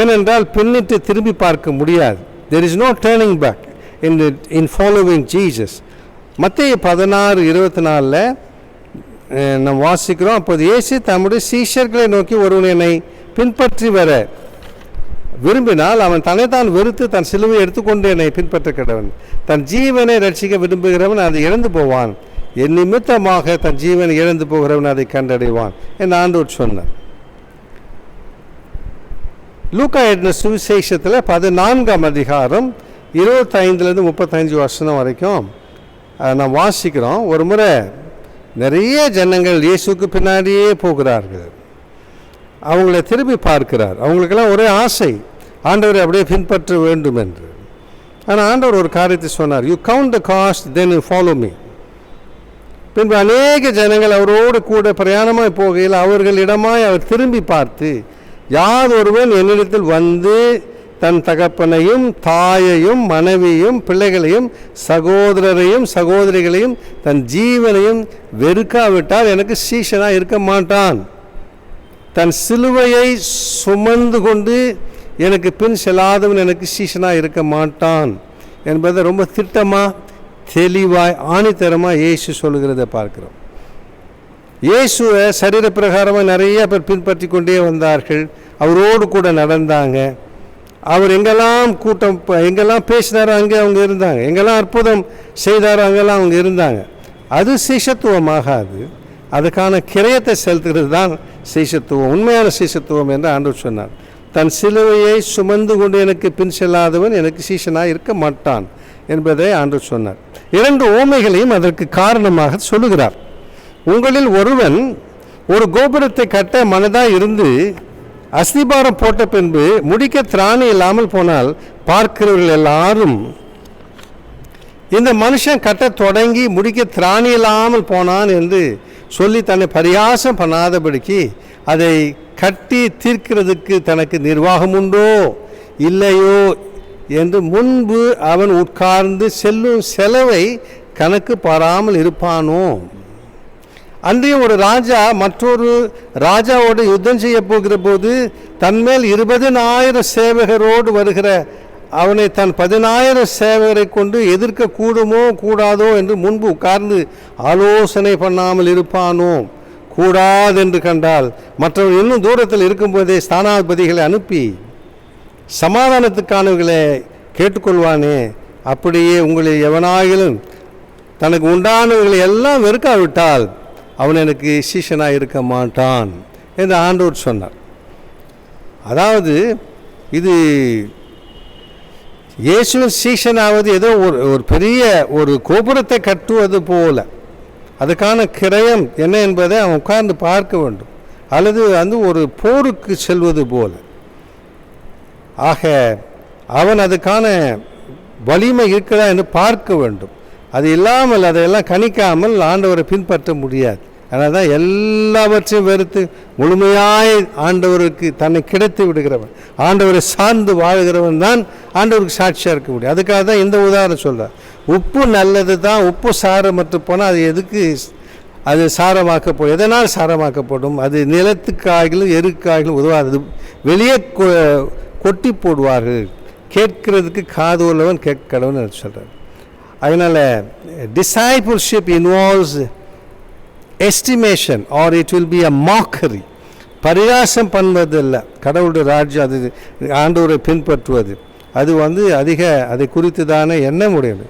Speaker 1: ஏனென்றால் பின்னிட்டு திரும்பி பார்க்க முடியாது. There is no turning back in following Jesus. மத்தேயு 16:24 நாம் வாசிக்கிறோம். அப்போது இயேசு தம்முடைய சீஷர்களை நோக்கி, ஒருவன் என்னை பின்பற்றி வர விரும்பினால் அவன் தன்னைத்தான் வெறுத்து தன் சிலுவை எடுத்துக்கொண்டு என்னை பின்பற்ற கடவன். தன் ஜீவனை ரட்சிக்க விரும்புகிறவன் அதை இழந்து போவான், என் நிமித்தமாக தன் ஜீவனை இழந்து போகிறவன் அதை கண்டடைவான் என்று ஆண்டவர் சொன்னார். லூக்கா எழுதின சுவிசேஷத்தில் 14ஆம் அதிகாரம் 25-35 வசனம் வரைக்கும் நாம் வாசிக்கிறோம். ஒரு முறை நிறைய ஜனங்கள் இயேசுக்கு பின்னாடியே போகிறார்கள். அவங்கள திரும்பி பார்க்கிறார். அவங்களுக்கெல்லாம் ஒரே ஆசை, ஆண்டவரை அப்படியே பின்பற்ற வேண்டும் என்று. ஆனால் ஆண்டவர் ஒரு காரியத்தை சொன்னார், you count the cost then you follow me. பின்பு அநேக ஜனங்கள் அவரோடு கூட பிரயாணமாய் போகையில் அவர்களிடமாய் அவர் திரும்பி பார்த்து, யாதொருவன் என்னிடத்தில் வந்து தன் தகப்பனையும் தாயையும் மனைவியும் பிள்ளைகளையும் சகோதரரையும் சகோதரிகளையும் தன் ஜீவனையும் வெறுக்காவிட்டால் எனக்கு சீஷனாக இருக்க மாட்டான். தன் சிலுவையை சுமந்து கொண்டு எனக்கு பின் செல்லாதவன் எனக்கு சீஷனாக இருக்க மாட்டான் என்பதை ரொம்ப திட்டமாக தெளிவாய் ஆணித்தரமாக இயேசு சொல்லுகிறத பார்க்கிறோம். இயேசுவை சரீர பிரகாரமாக நிறைய பேர் பின்பற்றி கொண்டே வந்தார்கள், அவரோடு கூட நடந்தாங்க. அவர் எங்கெல்லாம் எங்கெல்லாம் பேசினாரோ அங்கே அவங்க இருந்தாங்க, எங்கெல்லாம் அற்புதம் செய்தாரோ அங்கெல்லாம் அவங்க இருந்தாங்க. அது சீஷத்துவமாகாது, அதுக்கான கிரயத்தை செலுத்துகிறது தான் சீஷத்துவம், உண்மையான சீஷத்துவம் என்று ஆண்டவர் சொன்னார். தன் சிலுவையை சுமந்து கொண்டு எனக்கு பின் செல்லாதவன் எனக்கு சீஷனாக இருக்க மாட்டான் என்பதை ஆண்டவர் சொன்னார். 2 ஓமைகளையும் அதற்கு காரணமாக சொல்லுகிறார். உங்களில் ஒருவன் ஒரு கோபுரத்தை கட்ட மனதாக இருந்து அஸ்திபாரம் போட்ட பின்பு முடிக்க திராணி இல்லாமல் போனால் பார்க்கிறவர்கள் எல்லாரும், இந்த மனுஷன் கட்ட தொடங்கி முடிக்க திராணி இல்லாமல் போனான் என்று சொல்லி தன்னை பரியாசம் பண்ணாதபடிக்கு அதை கட்டி தீர்க்கிறதுக்கு தனக்கு நிர்வாகம் உண்டோ இல்லையோ என்று முன்பு அவன் உட்கார்ந்து செல்லும் செலவை கணக்கு பாராமல் இருப்பானோ. அன்றையும் ஒரு ராஜா மற்றொரு ராஜாவோடு யுத்தம் செய்ய போகிற போது தன்மேல் 20,000 சேவகரோடு வருகிற அவனை தன் 10,000 சேவகரை கொண்டு எதிர்க்க கூடுமோ கூடாதோ என்று முன்பு உட்கார்ந்து ஆலோசனை பண்ணாமல் இருப்பானோ? கூடாது என்று கண்டால் மற்றவர்கள் இன்னும் தூரத்தில் இருக்கும்போதே ஸ்தானாதிபதிகளை அனுப்பி சமாதானத்துக்கானவர்களை கேட்டுக்கொள்வானே. அப்படியே உங்களில் எவனாயிலும் தனக்கு உண்டானவர்களை எல்லாம் வெறுக்காவிட்டால் அவன் எனக்கு சீஷனாக இருக்க மாட்டான் என்று ஆண்டவர் சொன்னார். அதாவது இது இயேசுவின் சீஷனாவது ஏதோ ஒரு பெரிய ஒரு கோபுரத்தை கட்டுவது போல, அதுக்கான கிரயம் என்ன என்பதை அவன் உட்கார்ந்து பார்க்க வேண்டும், அல்லது வந்து ஒரு போருக்கு செல்வது போல. ஆக அவன் அதுக்கான வலிமை இருக்கிறதா என்று பார்க்க வேண்டும். அது இல்லாமல் அதையெல்லாம் கணிக்காமல் ஆண்டவரை பின்பற்ற முடியாது. அதனால தான் எல்லாவற்றையும் வெறுத்து முழுமையாய் ஆண்டவருக்கு தன்னை கிடைத்து விடுகிறவன், ஆண்டவரை சார்ந்து வாழ்கிறவன் தான் ஆண்டவருக்கு சாட்சியாக இருக்க முடியும். அதுக்காக தான் இந்த உதாரணம் சொல்கிறார். உப்பு நல்லது தான், உப்பு சாரமற்று போனால் அது எதுக்கு அது சாரமாக்கப்படும்? எதனால் சாரமாக்கப்படும்? அது நிலத்துக்காய்களும் எருக்காய்களும் உதவாது, வெளியே கொட்டி போடுவார்கள். கேட்கிறதுக்கு காது உள்ளவன் கேட்கடவன் சொல்கிறார். அதனால் discipleship involves estimation or it will be a mockery. பரிகாசம் பண்ணுவதில்லை. கடவுளுடைய ராஜ்யம் அது ஆண்டவரை பின்பற்றுவது, அது வந்து அதை குறித்து தானே எண்ணம் உடையது,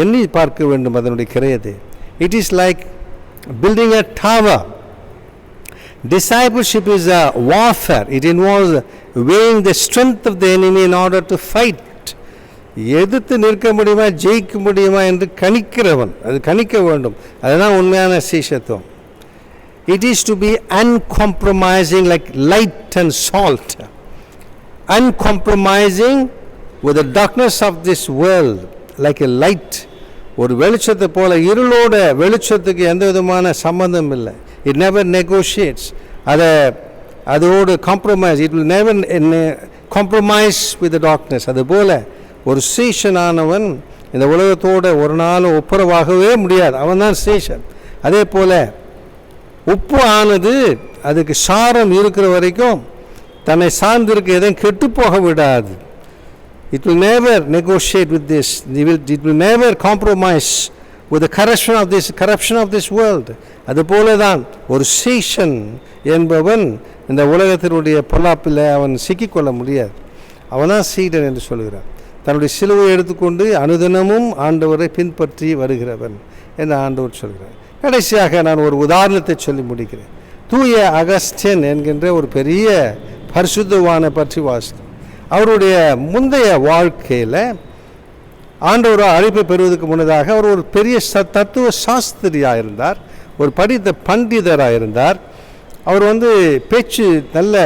Speaker 1: எண்ணி பார்க்க வேண்டும் அதனுடைய கிரயத்தை. It is like building a tower. Discipleship is a warfare. It involves weighing the strength of the enemy in order to fight. எதிர்த்து நிற்க முடியுமா, ஜெயிக்க முடியுமா என்று கணிக்கிறவன், அது கணிக்க வேண்டும். அதுதான் உண்மையான சீஷத்துவம். It is to be uncompromising like light and salt. Uncompromising with the darkness of this world like a light. ஒரு வெளிச்சத்தை போல, இருளோட வெளிச்சத்துக்கு எந்த விதமான சம்பந்தம் இல்லை. It never negotiates. அதோடு compromise. It will never compromise with the darkness. அதுபோல ஒரு சீஷனானவன் இந்த உலகத்தோடு ஒரு நாளும் ஒப்புரவாகவே முடியாது. அவன் தான் சீஷன். அதே போல் உப்பு ஆனது அதுக்கு சாரம் இருக்கிற வரைக்கும் தன்னை சார்ந்திருக்க எதையும் கெட்டு போக விடாது. It will never negotiate with this. It will never compromise with the corruption of this world. அதுபோல தான் ஒரு சீஷன் என்பவன் இந்த உலகத்தினுடைய பொல்லாப்பில் அவன் சிக்கிக்கொள்ள முடியாது. அவன் தான் சீடன் என்று சொல்கிறார். தன்னுடைய சிலுவை எடுத்துக்கொண்டு அனுதினமும் ஆண்டவரை பின்பற்றி வருகிறவன் என்று ஆண்டவர் சொல்கிறார். கடைசியாக நான் ஒரு உதாரணத்தை சொல்லி முடிக்கிறேன். தூய அகஸ்டின் என்கின்ற ஒரு பெரிய பரிசுத்தவான பற்றி வாசித்தோம். அவருடைய முந்தைய வாழ்க்கையில் ஆண்டவர் அழைப்பை பெறுவதற்கு முன்னதாக அவர் ஒரு பெரிய தத்துவ சாஸ்திரியாக இருந்தார், ஒரு படித்த பண்டிதராக இருந்தார். அவர் வந்து பேச்சு நல்ல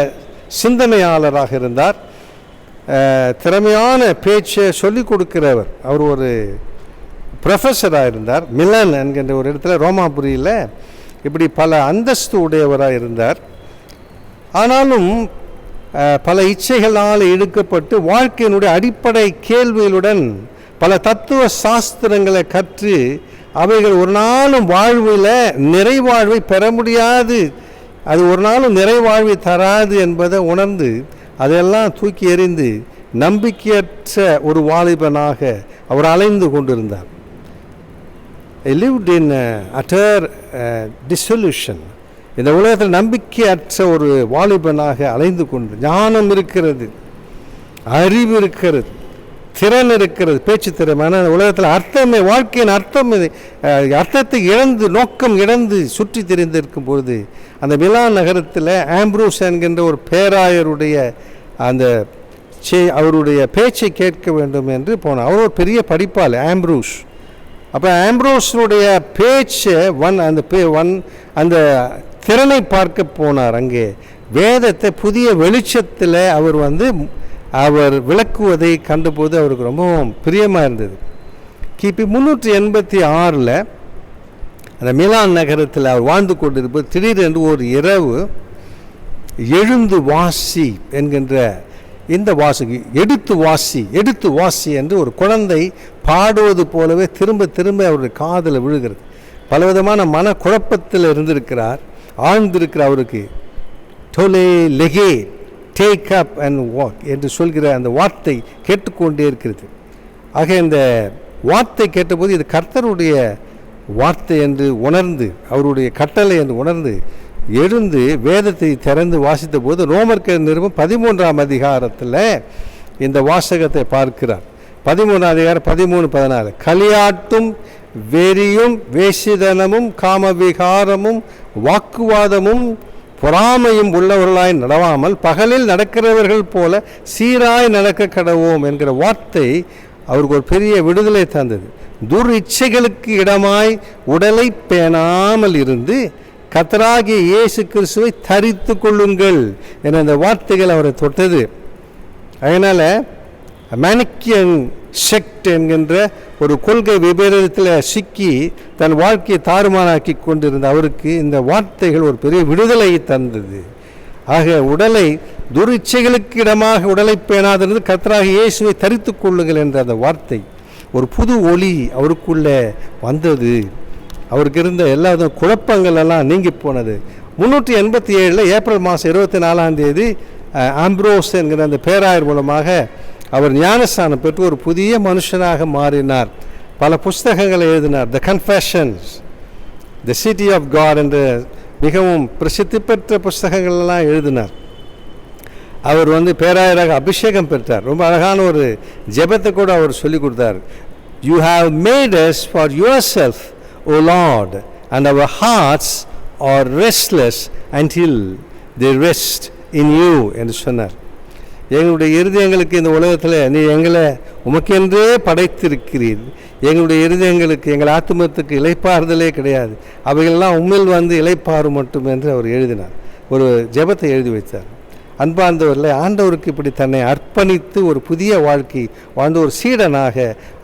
Speaker 1: சிந்தனையாளராக இருந்தார், திறமையான பேச்சை சொல்லிக் கொடுக்கிறவர். அவர் ஒரு ப்ரொஃபஸராக இருந்தார். மிலன் என்கின்ற ஒரு இடத்துல ரோமாபுரியில் இப்படி பல அந்தஸ்து உடையவராக இருந்தார். ஆனாலும் பல இச்சைகளால் இழுக்கப்பட்டு வாழ்க்கையினுடைய அடிப்படை கேள்விகளுடன் பல தத்துவ சாஸ்திரங்களை கற்று அவைகள் ஒரு நாளும் வாழ்வில் நிறைவாழ்வை பெற முடியாது, அது ஒரு நாளும் நிறைவாழ்வை தராது என்பதை உணர்ந்து அதெல்லாம் தூக்கி எறிந்து நம்பிக்கையற்ற ஒரு வாலிபனாக அவர் அலைந்து கொண்டிருந்தார். He lived in utter dissolution. இந்த உலகத்தில் நம்பிக்கையற்ற ஒரு வாலிபனாக அலைந்து கொண்டு, ஞானம் இருக்கிறது, அறிவு இருக்கிறது, திறன் இருக்கிறது, பேச்சு திறன், ஆனால் உலகத்தில் அர்த்தமே, வாழ்க்கையின் அர்த்தத்தை இழந்து, நோக்கம் இழந்து சுற்றி திரிந்திருக்கும் பொழுது அந்த மிலான் நகரத்தில் ஆம்ப்ரோஸ் என்கின்ற ஒரு பேராயருடைய அவருடைய பேச்சை கேட்க வேண்டும் என்று போனார். அவர் ஒரு பெரிய படிப்பாளர் ஆம்ப்ரோஸ். அப்போ ஆம்ப்ரோஸனுடைய பேச்சை அந்த திறனை பார்க்க போனார். அங்கே வேதத்தை புதிய வெளிச்சத்தில் அவர் விளக்குவதை கண்டபோது அவருக்கு ரொம்பவும் பிரியமாக இருந்தது. கிபி 386 அந்த மிலான் நகரத்தில் அவர் வாழ்ந்து கொண்டிருப்பது திடீரென்று ஒரு இரவு எழுந்து வாசி என்கின்ற இந்த வாசி, எடுத்து வாசி என்று ஒரு குழந்தை பாடுவது போலவே திரும்ப திரும்ப அவருடைய காதில் விழுகிறது. பலவிதமான மனக்குழப்பத்தில் இருந்திருக்கிறார், ஆழ்ந்திருக்கிற அவருக்கு டோலே லெகே டேக் அப் அண்ட் வாக் என்று சொல்கிற அந்த வார்த்தை கேட்டுக்கொண்டே இருக்கிறது. ஆக இந்த வார்த்தை கேட்டபோது இது கர்த்தருடைய வார்த்தை என்று உணர்ந்து, அவருடைய கட்டளை என்று உணர்ந்து எழுந்து வேதத்தை திறந்து வாசித்த போது ரோமர்கள் நிருபம் 13ஆம் அதிகாரத்தில் இந்த வாசகத்தை பார்க்கிறார். 13ஆம் அதிகாரம் 13-14. களியாட்டும் வெறியும் வேசிதனமும் காமவிகாரமும் வாக்குவாதமும் பொறாமையும் உள்ளவர்களாய் நடவாமல் பகலில் நடக்கிறவர்கள் போல சீராய் நடக்க கடவோம் என்கிற வார்த்தை அவருக்கு ஒரு பெரிய விடுதலை தந்தது. துரிச்சைகளுக்கு இடமாய் உடலை பேணாமல் இருந்து கர்த்தராகிய இயேசு கிறிஸ்துவை தரித்து கொள்ளுங்கள் என அந்த வார்த்தைகள் அவரை தொட்டது. அதனால் மேனிக்கியன் செக்ட் என்கின்ற ஒரு கொள்கை விபரீதத்தில் சிக்கி தன் வாழ்க்கையை தாறுமாறாக்கி கொண்டிருந்த அவருக்கு இந்த வார்த்தைகள் ஒரு பெரிய விடுதலையை தந்தது. ஆக உடலை துரிச்சைகளுக்கு இடமாக உடலை பேணாதிருந்து கர்த்தராகிய இயேசுவை தரித்து கொள்ளுங்கள் என்ற அந்த வார்த்தை ஒரு புது ஒளி அவருக்குள்ளே வந்தது. அவருக்கு இருந்த எல்லா குழப்பங்கள் எல்லாம் நீங்கி போனது. 387 ஏப்ரல் மாதம் 24ஆம் தேதி ஆம்ப்ரோஸ் என்கிற அந்த பேராயர் மூலமாக அவர் ஞானஸ்தானம் பெற்று ஒரு புதிய மனுஷனாக மாறினார். பல புஸ்தகங்களை எழுதினார். The confessions, the city of God என்ற மிகவும் பிரசித்தி பெற்ற புஸ்தகங்கள்லாம் எழுதினார். அவர் பேராயராக அபிஷேகம் பெற்றார். ரொம்ப அழகான ஒரு ஜெபத்தை கூட அவர் சொல்லிக் கொடுத்தார். You have made us for yourself O Lord, and our hearts are restless until they rest in you என்று சொன்னார். எங்களுடைய இருதயங்களுக்கு இந்த உலகத்தில் நீ எங்களை உமக்கென்றே படைத்திருக்கிறீர். எங்களுடைய இருதயங்களுக்கு, எங்கள் ஆத்துமத்துக்கு இளைப்பாறுதலே கிடையாது. அவைகளெல்லாம் உம்மில் இளைப்பாறு மட்டும் என்று அவர் எழுதினார். ஒரு ஜெபத்தை எழுதி வைத்தார். அன்பார்ந்தவர்களே, ஆண்டவருக்கு இப்படி தன்னை அர்ப்பணித்து ஒரு புதிய வாழ்க்கை வாழ்ந்து ஒரு சீடனாக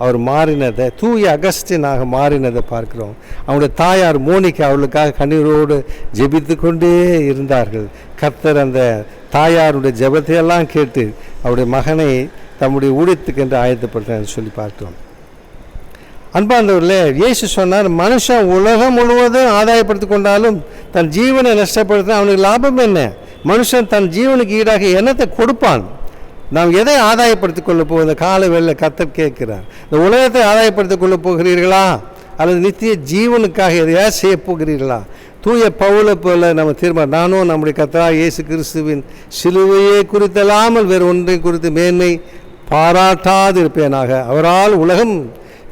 Speaker 1: அவர் மாறினதை, தூய அகஸ்டினாக மாறினதை பார்க்கிறோம். அவருடைய தாயார் மோனிகா அவர்களுக்காக கண்ணீரோடு ஜெபித்து கொண்டே இருந்தார்கள். கர்த்தர் அந்த தாயாருடைய ஜெபத்தையெல்லாம் கேட்டு அவருடைய மகனை தம்முடைய ஊழியத்துக்கு என்று ஆயத்தப்படுத்த சொல்லி பார்க்கிறோம். அன்பார்ந்தவர்களே, இயேசு சொன்னார், மனுஷன் உலகம் முழுவதும் ஆதாயப்படுத்தி கொண்டாலும் தன் ஜீவனை நஷ்டப்படுத்த அவனுக்கு லாபம் என்ன? மனுஷன் தன் ஜீவனுக்கு ஈடாக என்னத்தை கொடுப்பான்? நாம் எதை ஆதாயப்படுத்திக் கொள்ள போகிற இந்த கால வேளையில கர்த்தர் கேட்கிறார். இந்த உலகத்தை ஆதாயப்படுத்திக் கொள்ள போகிறீர்களா அல்லது நித்திய ஜீவனுக்காக எதையாவது செய்ய போகிறீர்களா? தூய பவுலை போல நம்ம தீர்மானம், நானும் நம்முடைய கர்த்தராகிய இயேசு கிறிஸ்துவின் சிலுவையை குறித்தல்லாமல் வேறு ஒன்றை குறித்து மேன்மை பாராட்டாது இருப்பேனாக. அவரால் உலகம்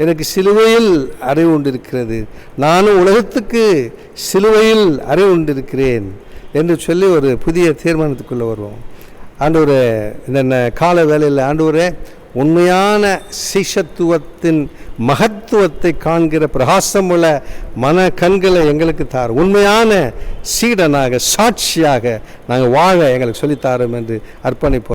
Speaker 1: எனக்கு சிலுவையில் அறிவு உண்டிருக்கிறது, நானும் உலகத்துக்கு சிலுவையில் அறிவு உண்டிருக்கிறேன் என்று சொல்லி ஒரு புதிய தீர்மானத்துக்குள்ளே வருவோம். ஆண்டவரே, இந்த கால வேளையில் ஆண்டவரே, உண்மையான சிஷ்யத்துவத்தின் மகத்துவத்தை காண்கிற பிரகாசமுள்ள மன கண்களை எங்களுக்கு தார். உண்மையான சீடனாக, சாட்சியாக நாங்கள் வாழ எங்களுக்கு சொல்லித்தாரோம் என்று அர்ப்பணிப்போம்.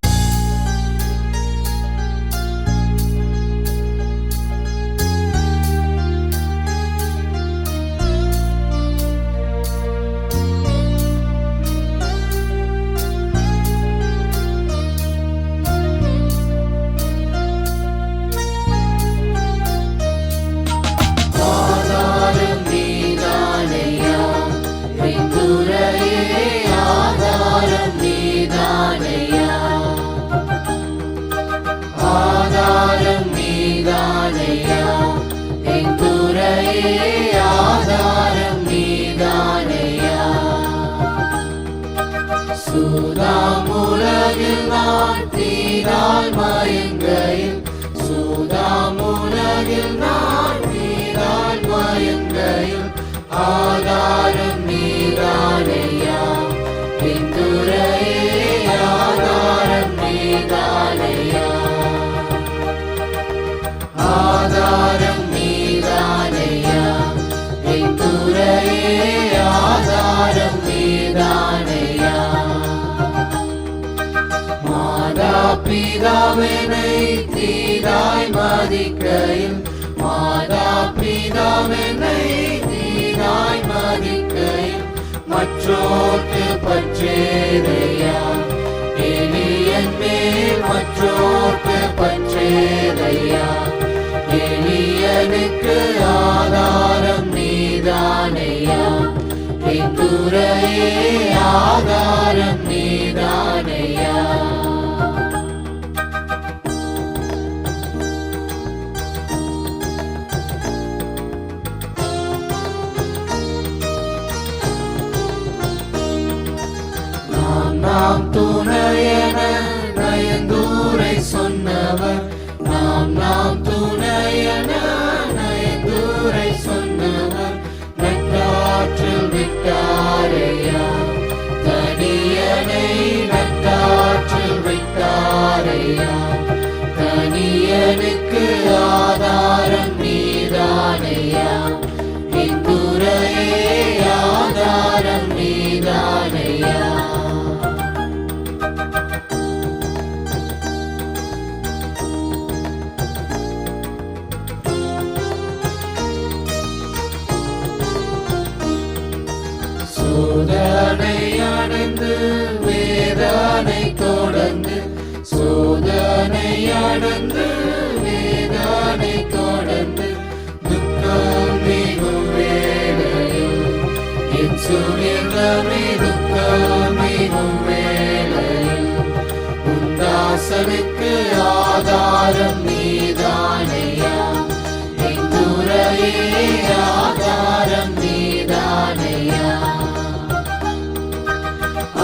Speaker 5: சூதாமுலகில் நான் தீரால் மயங்கையில், சூதாமுலகில் நான் தீரால் மயங்கையில், ஆதாரம் நீதானையா என் துறையே, ஆதாரம் நீதானையா, ஆதாரம் நீதானையா என் துறையே, ஆதாரம் நீதானையா. மாதா பிதாவினை தீராய் மதிக்கையில், மாதா பிதாவினை தீராய் மதிக்கையில், மற்றோர்க்கு பற்றேதையா எளியன் மேல், மற்றோர்க்கு பற்றேதையா எளியனுக்கு, ஆதாரம் நீதான் துறையே ஆதாரம் நீதானையா. நாம் துணையென நயந்தூரை சொன்னவர், நாம் துணையென நயந்தூரை சொன்னவர் நட்டாற்றில் விட்டாரையா. தனியனை நட்டாற்றில் விட்டாரையா. தனியனுக்கு ஆதாரம் நீதானையா. இந்துரையே ஆதாரம் நீதானையா. சோதனை அடைந்து வேதனை தொடர்ந்து, சோதனை அடைந்து வேதனை தொடர்ந்து, துக்கம் மிகும் வேளையில் என் சுகிர்தமே துக்கம் மிகும் வேளையில் உந்தாசனுக்கு ஆதாரம் நீதானையா. என் துறையே ஆதாரம் நீதானையா.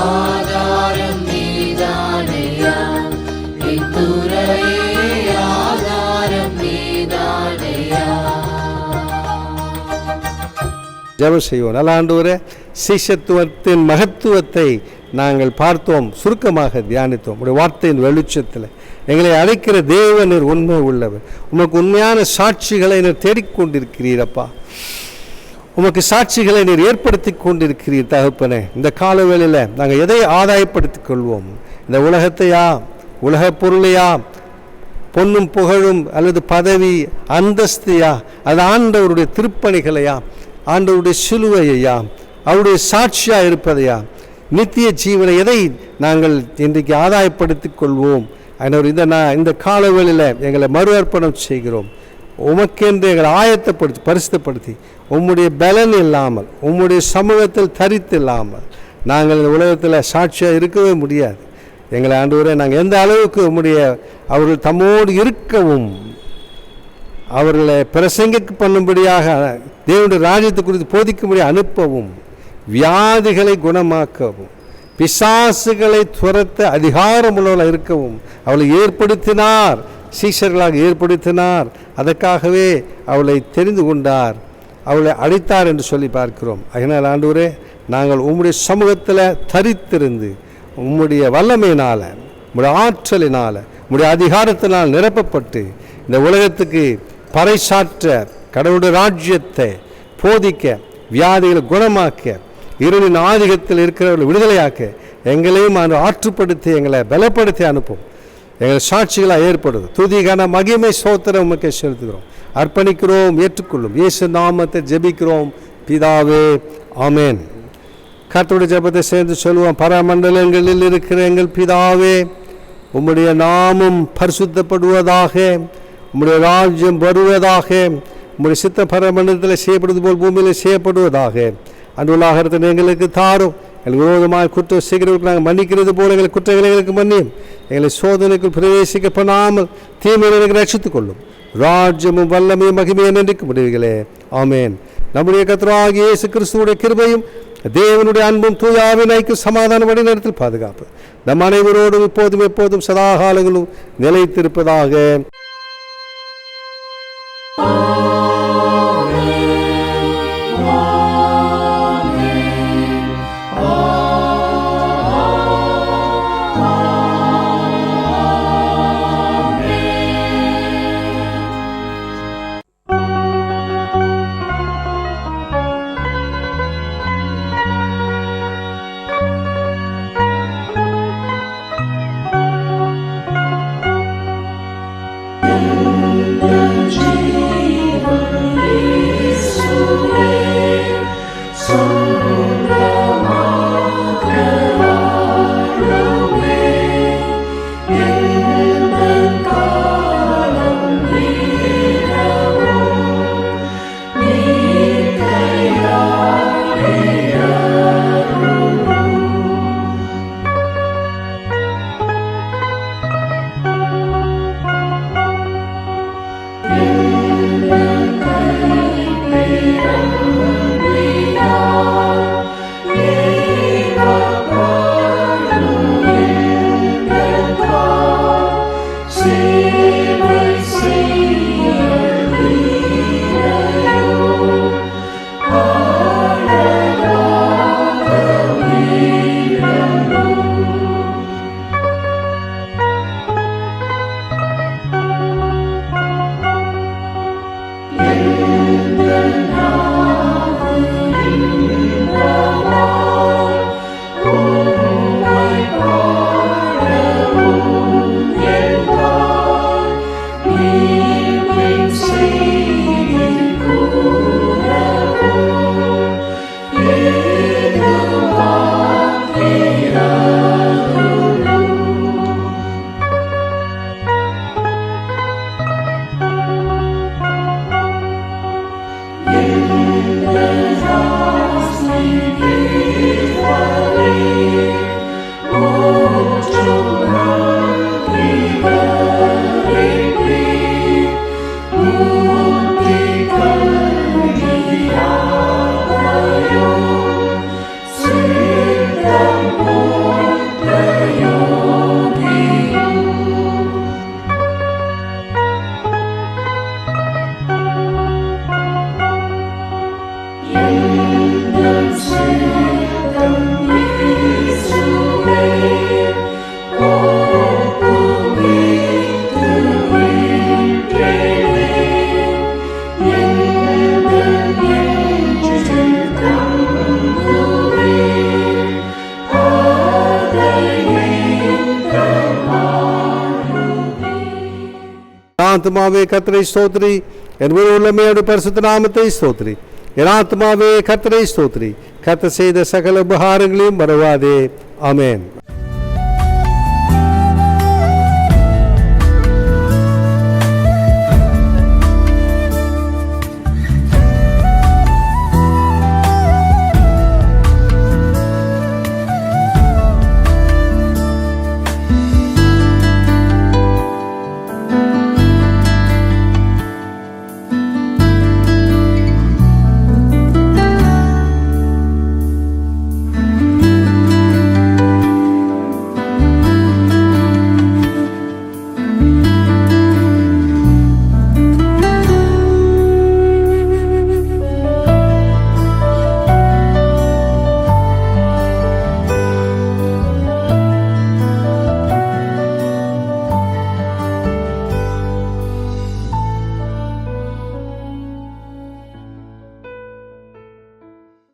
Speaker 5: ஆதாரம் நீதானையா. என் துறையே ஆதாரம் நீதானையா.
Speaker 1: ஜெபம் செய்வோம். நல்ல ஆண்டவரே, சிஷ்யத்துவத்தின் மகத்துவத்தை நாங்கள் பார்த்தோம், சுருக்கமாக தியானித்தோம். உடைய வார்த்தையின் வெளிச்சத்தில் எங்களை அழைக்கிற தேவனர் உண்மை உள்ளவர். உமக்கு உண்மையான சாட்சிகளை நீர் தேடிக்கொண்டிருக்கிறீரப்பா. உமக்கு சாட்சிகளை நீர் ஏற்படுத்தி கொண்டிருக்கிறீர் தகப்பனே. இந்த காலவேளையில் நாங்கள் எதை ஆதாயப்படுத்திக் கொள்வோம்? இந்த உலகத்தையா, உலகப் பொருளையா, பொன்னும் புகழும் அல்லது பதவி அந்தஸ்தையா, அது ஆண்டவருடைய திருப்பணிகளையா, ஆண்டவருடைய சிலுவையா, அவருடைய சாட்சியாக இருப்பதையா, நித்திய ஜீவனை எதை நாங்கள் இன்றைக்கு ஆதாயப்படுத்திக் கொள்வோம்? ஆண்டவர், இந்த காலவேளையில் எங்களை மறு அர்ப்பணம் செய்கிறோம். உமக்கென்று எங்களை ஆயத்தப்படுத்தி பரிசுத்தப்படுத்தி உம்முடைய பலன் இல்லாமல், உம்முடைய சமூகத்தில் தரித்தில்லாமல் நாங்கள் இந்த உலகத்தில் சாட்சியாக இருக்கவே முடியாது. எங்களை ஆண்டவரே, நாங்கள் எந்த அளவுக்கு உம்முடைய அவர்கள் தம்மோடு இருக்கவும், அவர்களை பிரசங்கிக்க பண்ணும்படியாக தேவனுடைய ராஜ்யத்தை குறித்து போதிக்கும்படி அனுப்பவும், வியாதிகளை குணமாக்கவும், பிசாசுகளை துரத்த அதிகாரமுள்ளவர்களாக இருக்கவும் அவளை ஏற்படுத்தினார், சீஷர்களாக ஏற்படுத்தினார். அதற்காகவே அவளை தெரிந்து கொண்டார், அவளை அழைத்தார் என்று சொல்லி பார்க்கிறோம். அதனால் ஆண்டவரே, நாங்கள் உம்முடைய சமூகத்தில் தரித்திருந்து உம்முடைய வல்லமையினால், உம்முடைய ஆற்றலினால், உம்முடைய அதிகாரத்தினால் நிரப்பப்பட்டு இந்த உலகத்துக்கு பறைசாற்ற, கடவுளுடைய ராஜ்யத்தை போதிக்க, வியாதிகளை குணமாக்க, இருளின் ஆதிக்கத்தில் இருக்கிறவர்களை விடுதலையாக்க எங்களையும் ஆற்றுப்படுத்தி எங்களை பலப்படுத்தி அனுப்பும். எங்கள் சாட்சிகளாக ஏற்படுது. துதிகான மகிமை சோத்திரம் உமக்கு செலுத்துகிறோம், அர்ப்பணிக்கிறோம், ஏற்றுக்கொள்ளும். இயேசு நாமத்தை ஜெபிக்கிறோம் பிதாவே, ஆமேன். கர்த்தருடைய ஜெபத்தை சேர்ந்து சொல்லுவோம். பரமண்டலங்களில் இருக்கிற எங்கள் பிதாவே, உம்முடைய நாமம் பரிசுத்தப்படுவதாக, உம்முடைய ராஜ்யம் வருவதாக, உம்முடைய சித்த பரமண்டலத்தில் செய்யப்படுவது போல் பூமியில் செய்யப்படுவதாக. அன்புள்ள ஆகாரத்தை எங்களுக்கு தாரும். எங்களுக்கு விரோதமாக குற்றம் செய்கிறவர்களுக்கு நாங்கள் மன்னிக்கிறது போல எங்கள் குற்றங்களை எங்களுக்கு மன்னியும். எங்களை சோதனைக்குள் பிரவேசிக்க பண்ணாமல் தீமையை எங்களுக்கு ரட்சித்துக் கொள்ளும். ராஜ்யமும் வல்லமையும் மகிமையும் என்றைக்கு முடிவுகளே, ஆமேன். நம்முடைய கர்த்தராகிய இயேசு கிறிஸ்துவுடைய கிருபையும் தேவனுடைய அன்பும் தூயாவின் ஐக்கிய சமாதான வழி நேரத்தில் பாதுகாப்பு நம் அனைவரோடும் இப்போதும் எப்போதும் சதாகாலங்களும் நிலைத்திருப்பதாக.
Speaker 5: Jesus.
Speaker 1: ஆத்மாவே கர்த்தரை ஸ்தோத்திரி, என் முழு உள்ளமையோடு பரிசுத்த நாமத்தை ஸ்தோத்திரி. என் ஆத்மாவே கர்த்தரை ஸ்தோத்திரி, கர்த்தர் செய்த சகல உபகாரங்களையும் மறவாதே. ஆமென்.